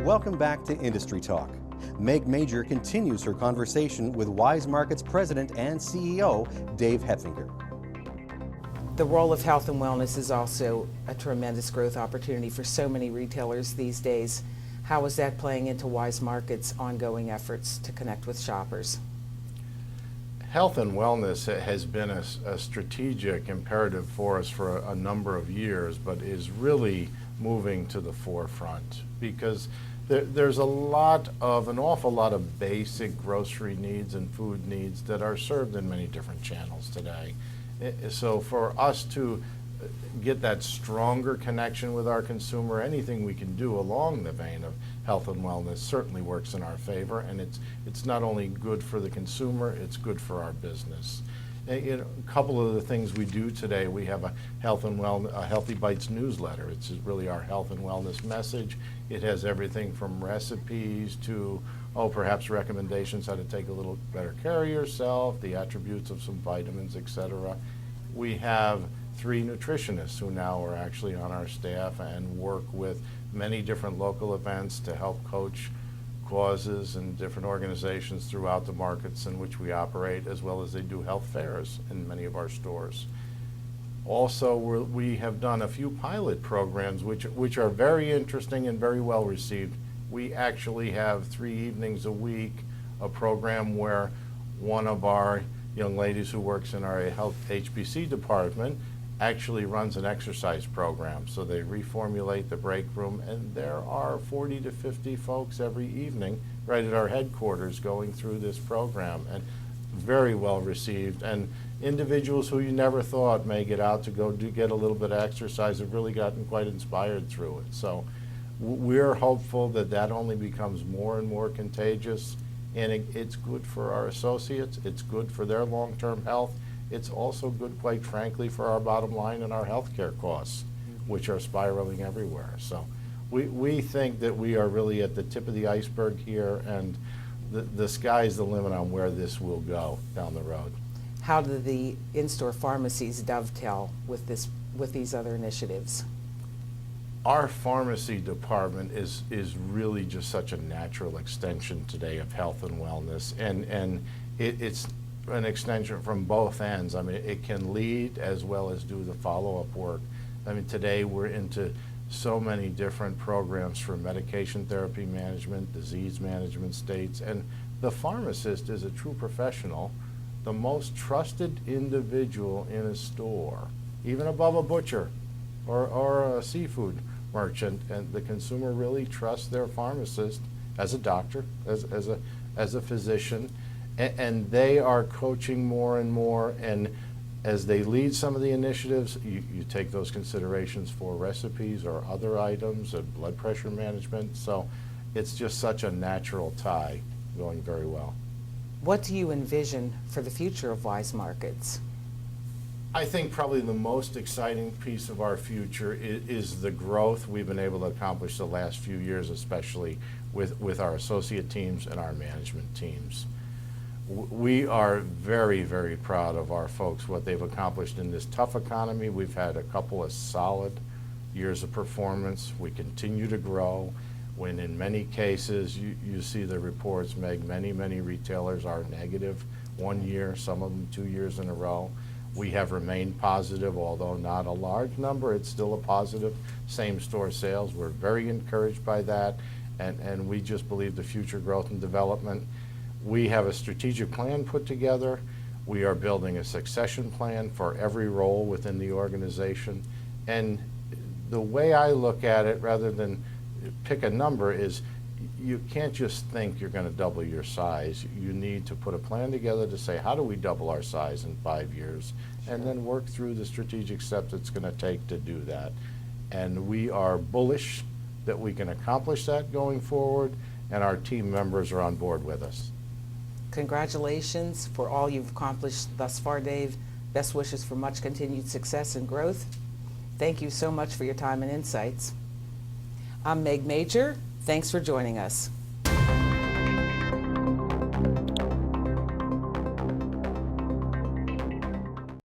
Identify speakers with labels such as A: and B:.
A: Welcome back to Industry Talk. Meg Major continues her conversation with Weis Markets President and CEO, Dave Hepfinger.
B: The role of health and wellness is also a tremendous growth opportunity for so many retailers these days. How is that playing into Weis Markets' ongoing efforts to connect with shoppers?
C: Health and wellness has been a strategic imperative for us for a number of years, but is really moving to the forefront because there's an awful lot of basic grocery needs and food needs that are served in many different channels today. So for us to get that stronger connection with our consumer, anything we can do along the vein of health and wellness certainly works in our favor, and it's not only good for the consumer, it's good for our business. A couple of the things we do today, we have a Healthy Bites newsletter. It's really our health and wellness message. It has everything from recipes to perhaps recommendations how to take a little better care of yourself, the attributes of some vitamins, etc. We have 3 nutritionists who now are actually on our staff and work with many different local events to help coach causes and different organizations throughout the markets in which we operate, as well as they do health fairs in many of our stores. Also, we have done a few pilot programs which are very interesting and very well received. We actually have 3 evenings a week, a program where one of our young ladies who works in our health HBC department actually runs an exercise program. So they reformulate the break room, and there are 40 to 50 folks every evening right at our headquarters going through this program, and very well received. And individuals who you never thought may get out to go get a little bit of exercise have really gotten quite inspired through it. So we're hopeful that that only becomes more and more contagious, and it's good for our associates, it's good for their long-term health. It's also good, quite frankly, for our bottom line and our healthcare costs, which are spiraling everywhere. So we think that we are really at the tip of the iceberg here, and the sky's the limit on where this will go down the road.
B: How do the in-store pharmacies dovetail with these other initiatives?
C: Our pharmacy department is really just such a natural extension today of health and wellness, and it's an extension from both ends. I mean, it can lead as well as do the follow-up work. I mean, today we're into so many different programs for medication therapy management, disease management states, and the pharmacist is a true professional, the most trusted individual in a store, even above a butcher or a seafood merchant, and the consumer really trusts their pharmacist as a doctor, as a physician. And they are coaching more and more, and as they lead some of the initiatives, you take those considerations for recipes or other items, blood pressure management. So it's just such a natural tie going very well.
B: What do you envision for the future of Weis Markets?
C: I think probably the most exciting piece of our future is the growth we've been able to accomplish the last few years, especially with our associate teams and our management teams. We are very, very proud of our folks, what they've accomplished in this tough economy. We've had a couple of solid years of performance. We continue to grow. When in many cases, you see the reports, Meg, many retailers are negative 1 year, some of them 2 years in a row. We have remained positive, although not a large number, it's still a positive same-store sales. We're very encouraged by that, and we just believe the future growth and development. We have a strategic plan put together. We are building a succession plan for every role within the organization. And the way I look at it, rather than pick a number, is you can't just think you're going to double your size. You need to put a plan together to say, how do we double our size in 5 years? And then work through the strategic steps it's going to take to do that. And we are bullish that we can accomplish that going forward, and our team members are on board with us.
B: Congratulations for all you've accomplished thus far, Dave. Best wishes for much continued success and growth. Thank you so much for your time and insights. I'm Meg Major. Thanks for joining us.